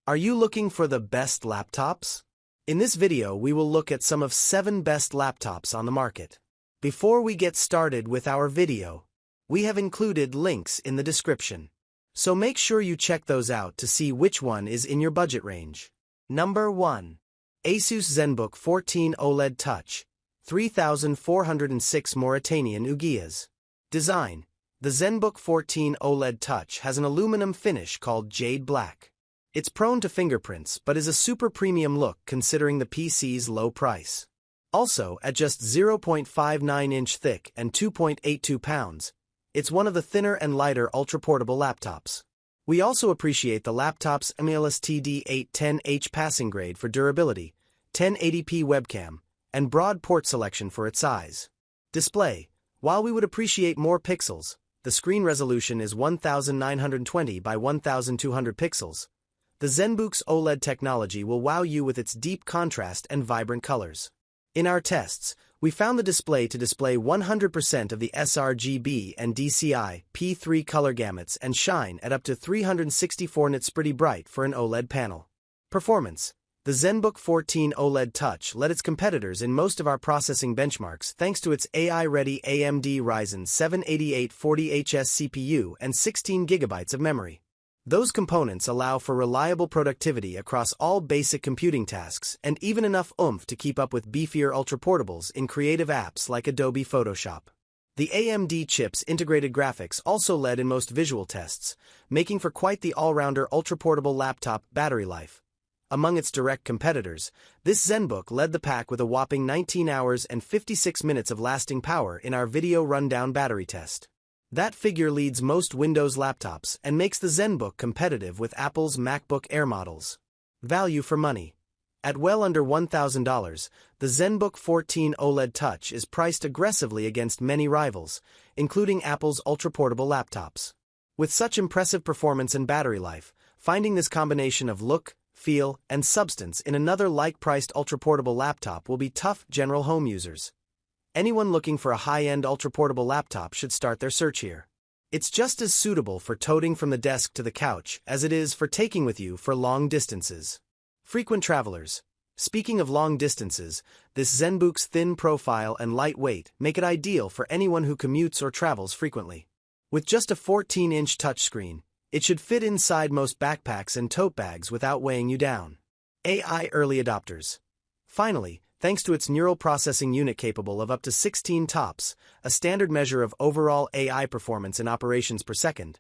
Are you looking for the best laptops? In this video, we will look at some of 7 best laptops on the market. Before we get started with our video, we have included links in the description. So make sure you check those out to see which one is in your budget range. Number 1. Asus ZenBook 14 OLED Touch, 3406 Mauritanian Ouguiyas. Design. The ZenBook 14 OLED Touch has an aluminum finish called Jade Black. It's prone to fingerprints but is a super premium look considering the PC's low price. Also, at just 0.59-inch thick and 2.82 pounds, it's one of the thinner and lighter ultra-portable laptops. We also appreciate the laptop's AMOLED-810H passing grade for durability, 1080p webcam, and broad port selection for its size. Display. While we would appreciate more pixels, the screen resolution is 1920 by 1200 pixels. The ZenBook's OLED technology will wow you with its deep contrast and vibrant colors. In our tests, we found the display to display 100% of the sRGB and DCI P3 color gamuts and shine at up to 364 nits pretty bright for an OLED panel. Performance. The ZenBook 14 OLED Touch led its competitors in most of our processing benchmarks thanks to its AI-ready AMD Ryzen 7 8840HS CPU and 16 GB of memory. Those components allow for reliable productivity across all basic computing tasks and even enough oomph to keep up with beefier ultraportables in creative apps like Adobe Photoshop. The AMD chip's integrated graphics also led in most visual tests, making for quite the all-rounder ultraportable laptop battery life. Among its direct competitors, this ZenBook led the pack with a whopping 19 hours and 56 minutes of lasting power in our video rundown battery test. That figure leads most Windows laptops and makes the ZenBook competitive with Apple's MacBook Air models. Value for money. At well under $1,000, the ZenBook 14 OLED Touch is priced aggressively against many rivals, including Apple's ultraportable laptops. With such impressive performance and battery life, finding this combination of look, feel, and substance in another like-priced ultraportable laptop will be tough general home users. Anyone looking for a high-end ultraportable laptop should start their search here. It's just as suitable for toting from the desk to the couch as it is for taking with you for long distances. Frequent travelers. Speaking of long distances, this ZenBook's thin profile and light weight make it ideal for anyone who commutes or travels frequently. With just a 14-inch touchscreen, it should fit inside most backpacks and tote bags without weighing you down. AI early adopters. Finally, thanks to its neural processing unit capable of up to 16 TOPS, a standard measure of overall AI performance in operations per second,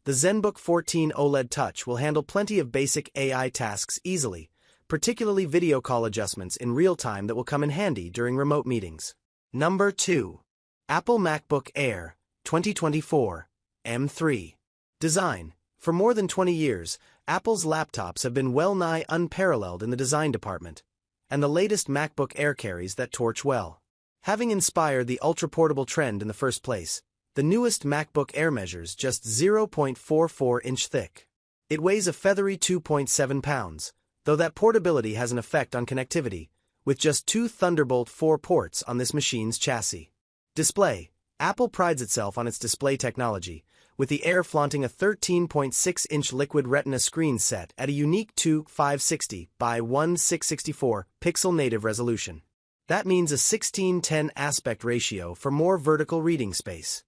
the ZenBook 14 OLED Touch will handle plenty of basic AI tasks easily, particularly video call adjustments in real time that will come in handy during remote meetings. Number 2. Apple MacBook Air, 2024, M3. Design. For more than 20 years, Apple's laptops have been well-nigh unparalleled in the design department, and the latest MacBook Air carries that torch well. Having inspired the ultra-portable trend in the first place, the newest MacBook Air measures just 0.44-inch thick. It weighs a feathery 2.7 pounds, though that portability has an effect on connectivity, with just 2 Thunderbolt 4 ports on this machine's chassis. Display. Apple prides itself on its display technology, with the Air flaunting a 13.6-inch Liquid Retina screen set at a unique 2560 by 1664 pixel native resolution. That means a 16:10 aspect ratio for more vertical reading space.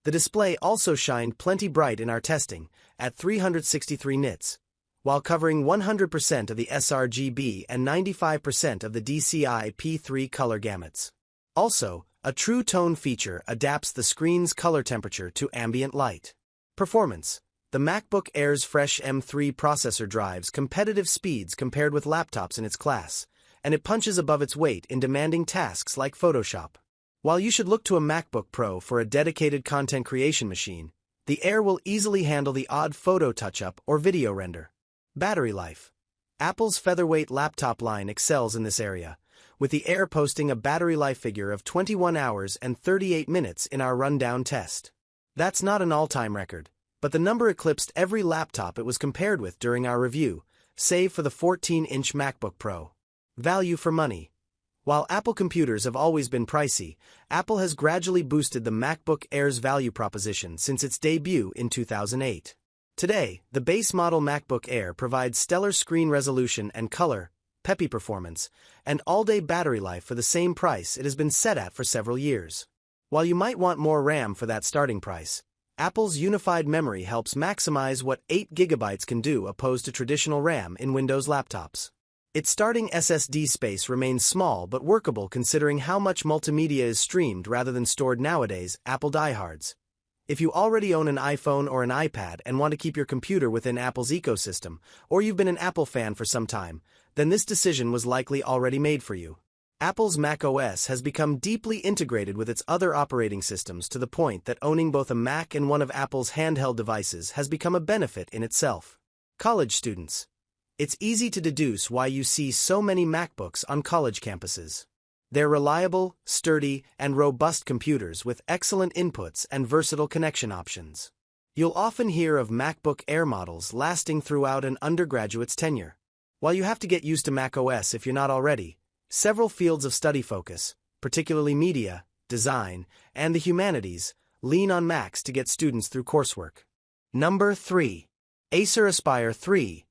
The display also shined plenty bright in our testing, at 363 nits, while covering 100% of the sRGB and 95% of the DCI P3 color gamuts. Also, a True Tone feature adapts the screen's color temperature to ambient light. Performance. The MacBook Air's fresh M3 processor drives competitive speeds compared with laptops in its class, and it punches above its weight in demanding tasks like Photoshop. While you should look to a MacBook Pro for a dedicated content creation machine, the Air will easily handle the odd photo touch-up or video render. Battery life. Apple's featherweight laptop line excels in this area, with the Air posting a battery life figure of 21 hours and 38 minutes in our rundown test. That's not an all-time record, but the number eclipsed every laptop it was compared with during our review, save for the 14-inch MacBook Pro. Value for money. While Apple computers have always been pricey, Apple has gradually boosted the MacBook Air's value proposition since its debut in 2008. Today, the base model MacBook Air provides stellar screen resolution and color, peppy performance, and all-day battery life for the same price it has been set at for several years. While you might want more RAM for that starting price, Apple's unified memory helps maximize what 8 GB can do opposed to traditional RAM in Windows laptops. Its starting SSD space remains small but workable considering how much multimedia is streamed rather than stored nowadays, Apple diehards. If you already own an iPhone or an iPad and want to keep your computer within Apple's ecosystem, or you've been an Apple fan for some time, then this decision was likely already made for you. Apple's macOS has become deeply integrated with its other operating systems to the point that owning both a Mac and one of Apple's handheld devices has become a benefit in itself. College students. It's easy to deduce why you see so many MacBooks on college campuses. They're reliable, sturdy, and robust computers with excellent inputs and versatile connection options. You'll often hear of MacBook Air models lasting throughout an undergraduate's tenure. While you have to get used to macOS if you're not already, several fields of study focus, particularly media, design, and the humanities, lean on Macs to get students through coursework. Number 3. Acer Aspire 3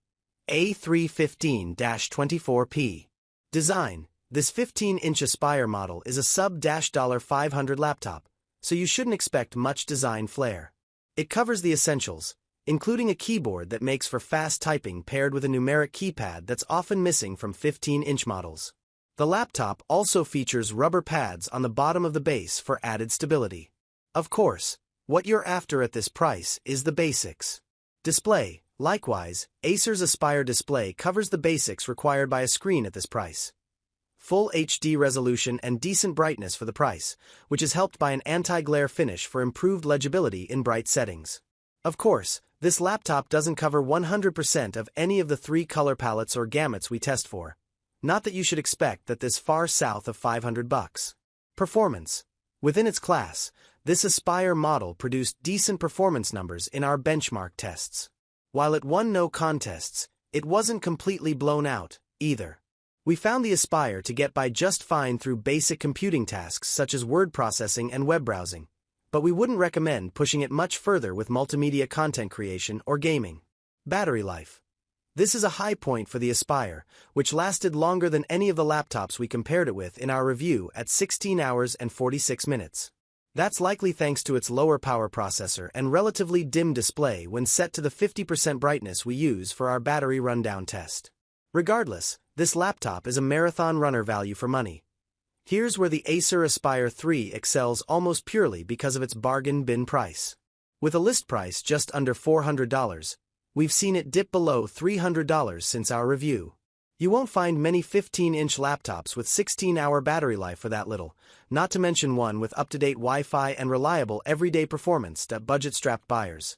A315-24P. Design. This 15-inch Aspire model is a sub-$500 laptop, so you shouldn't expect much design flair. It covers the essentials, including a keyboard that makes for fast typing paired with a numeric keypad that's often missing from 15-inch models. The laptop also features rubber pads on the bottom of the base for added stability. Of course, what you're after at this price is the basics. Display. Likewise, Acer's Aspire display covers the basics required by a screen at this price. Full HD resolution and decent brightness for the price, which is helped by an anti-glare finish for improved legibility in bright settings. Of course, this laptop doesn't cover 100% of any of the 3 color palettes or gamuts we test for. Not that you should expect that this far south of $500. Performance. Within its class, this Aspire model produced decent performance numbers in our benchmark tests. While it won no contests, it wasn't completely blown out, either. We found the Aspire to get by just fine through basic computing tasks such as word processing and web browsing, but we wouldn't recommend pushing it much further with multimedia content creation or gaming. Battery life. This is a high point for the Aspire, which lasted longer than any of the laptops we compared it with in our review at 16 hours and 46 minutes. That's likely thanks to its lower power processor and relatively dim display when set to the 50% brightness we use for our battery rundown test. Regardless, this laptop is a marathon runner value for money. Here's where the Acer Aspire 3 excels almost purely because of its bargain bin price. With a list price just under $400, we've seen it dip below $300 since our review. You won't find many 15-inch laptops with 16-hour battery life for that little, not to mention one with up-to-date Wi-Fi and reliable everyday performance to budget-strapped buyers.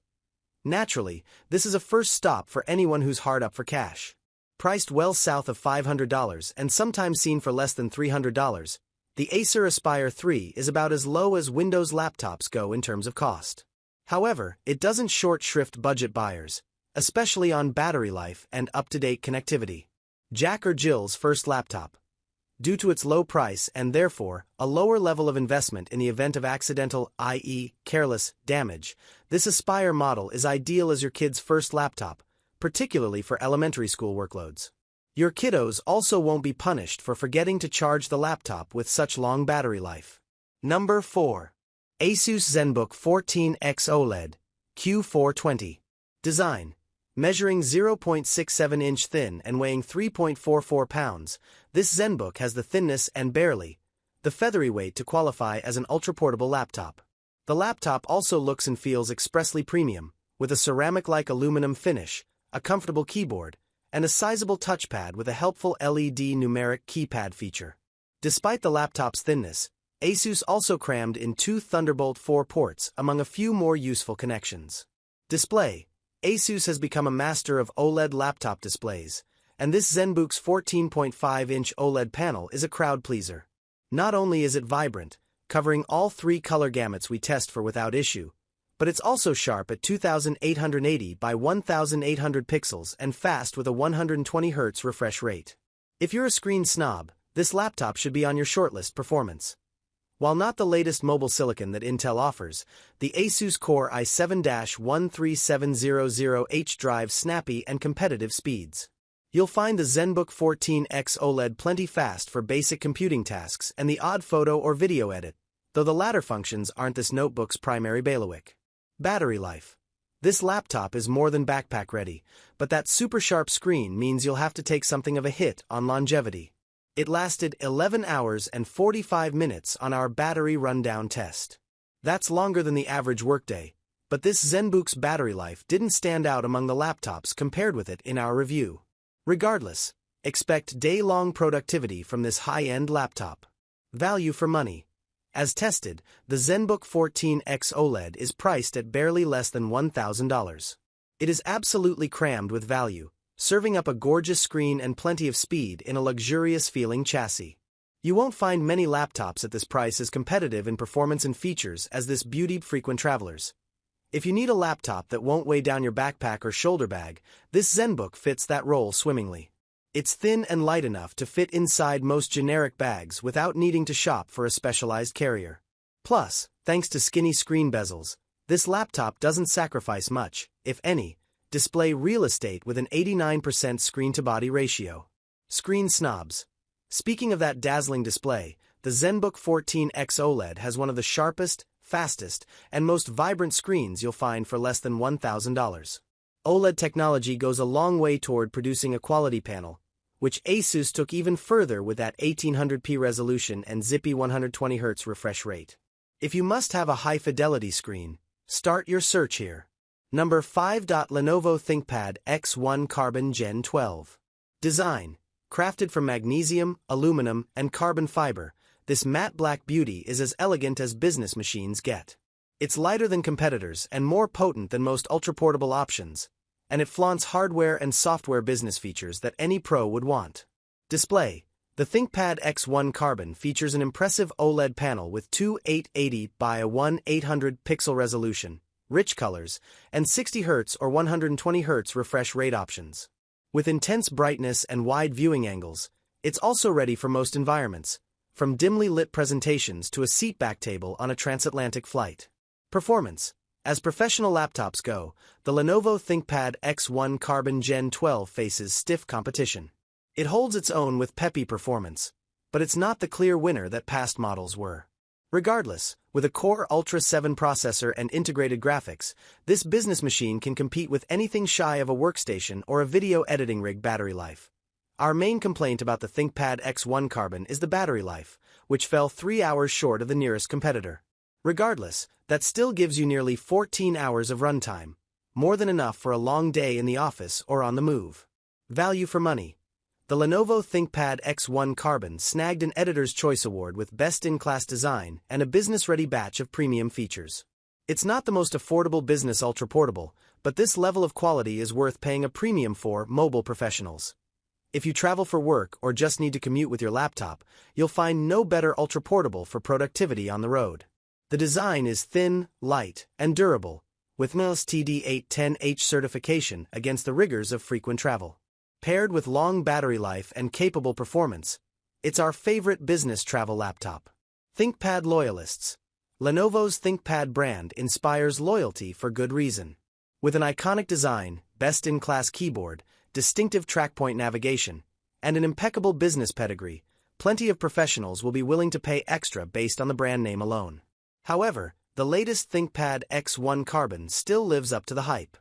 Naturally, this is a first stop for anyone who's hard up for cash. Priced well south of $500 and sometimes seen for less than $300, the Acer Aspire 3 is about as low as Windows laptops go in terms of cost. However, it doesn't short shrift budget buyers, especially on battery life and up-to-date connectivity. Jack or Jill's first laptop. Due to its low price and therefore a lower level of investment in the event of accidental, i.e., careless, damage, this Aspire model is ideal as your kid's first laptop, particularly for elementary school workloads. Your kiddos also won't be punished for forgetting to charge the laptop with such long battery life. Number 4. Asus ZenBook 14X OLED, Q420. Design. Measuring 0.67-inch thin and weighing 3.44 pounds, this ZenBook has the thinness and barely the feathery weight to qualify as an ultra-portable laptop. The laptop also looks and feels expressly premium, with a ceramic-like aluminum finish, a comfortable keyboard, and a sizable touchpad with a helpful LED numeric keypad feature. Despite the laptop's thinness, Asus also crammed in 2 Thunderbolt 4 ports among a few more useful connections. Display. Asus has become a master of OLED laptop displays, and this ZenBook's 14.5-inch OLED panel is a crowd pleaser. Not only is it vibrant, covering all 3 color gamuts we test for without issue, but it's also sharp at 2880 by 1800 pixels and fast with a 120Hz refresh rate. If you're a screen snob, this laptop should be on your shortlist performance. While not the latest mobile silicon that Intel offers, the Asus Core i7-13700H drives snappy and competitive speeds. You'll find the ZenBook 14X OLED plenty fast for basic computing tasks and the odd photo or video edit, though the latter functions aren't this notebook's primary bailiwick. Battery life. This laptop is more than backpack ready, but that super sharp screen means you'll have to take something of a hit on longevity. It lasted 11 hours and 45 minutes on our battery rundown test. That's longer than the average workday, but this ZenBook's battery life didn't stand out among the laptops compared with it in our review. Regardless, expect day-long productivity from this high-end laptop. Value for money. As tested, the ZenBook 14X OLED is priced at barely less than $1,000. It is absolutely crammed with value, serving up a gorgeous screen and plenty of speed in a luxurious-feeling chassis. You won't find many laptops at this price as competitive in performance and features as this beauty frequent travelers. If you need a laptop that won't weigh down your backpack or shoulder bag, this ZenBook fits that role swimmingly. It's thin and light enough to fit inside most generic bags without needing to shop for a specialized carrier. Plus, thanks to skinny screen bezels, this laptop doesn't sacrifice much, if any, display real estate with an 89% screen-to-body ratio. Screen snobs. Speaking of that dazzling display, the ZenBook 14X OLED has one of the sharpest, fastest, and most vibrant screens you'll find for less than $1,000. OLED technology goes a long way toward producing a quality panel, which Asus took even further with that 1800p resolution and zippy 120Hz refresh rate. If you must have a high-fidelity screen, start your search here. Number 5. Lenovo ThinkPad X1 Carbon Gen 12. Design. Crafted from magnesium, aluminum, and carbon fiber, this matte black beauty is as elegant as business machines get. It's lighter than competitors and more potent than most ultra-portable options, and it flaunts hardware and software business features that any pro would want. Display. The ThinkPad X1 Carbon features an impressive OLED panel with two 880 by a 1800 pixel resolution, rich colors, and 60 Hz or 120 Hz refresh rate options. With intense brightness and wide viewing angles, it's also ready for most environments, from dimly lit presentations to a seatback table on a transatlantic flight. Performance. As professional laptops go, the Lenovo ThinkPad X1 Carbon Gen 12 faces stiff competition. It holds its own with peppy performance, but it's not the clear winner that past models were. Regardless, with a Core Ultra 7 processor and integrated graphics, this business machine can compete with anything shy of a workstation or a video editing rig battery life. Our main complaint about the ThinkPad X1 Carbon is the battery life, which fell 3 hours short of the nearest competitor. Regardless, that still gives you nearly 14 hours of runtime, more than enough for a long day in the office or on the move. Value for money. The Lenovo ThinkPad X1 Carbon snagged an Editor's Choice Award with best-in-class design and a business-ready batch of premium features. It's not the most affordable business ultra-portable, but this level of quality is worth paying a premium for mobile professionals. If you travel for work or just need to commute with your laptop, you'll find no better ultra-portable for productivity on the road. The design is thin, light, and durable, with NILS TD810H certification against the rigors of frequent travel. Paired with long battery life and capable performance, it's our favorite business travel laptop. ThinkPad loyalists. Lenovo's ThinkPad brand inspires loyalty for good reason. With an iconic design, best-in-class keyboard, distinctive trackpoint navigation, and an impeccable business pedigree, plenty of professionals will be willing to pay extra based on the brand name alone. However, the latest ThinkPad X1 Carbon still lives up to the hype.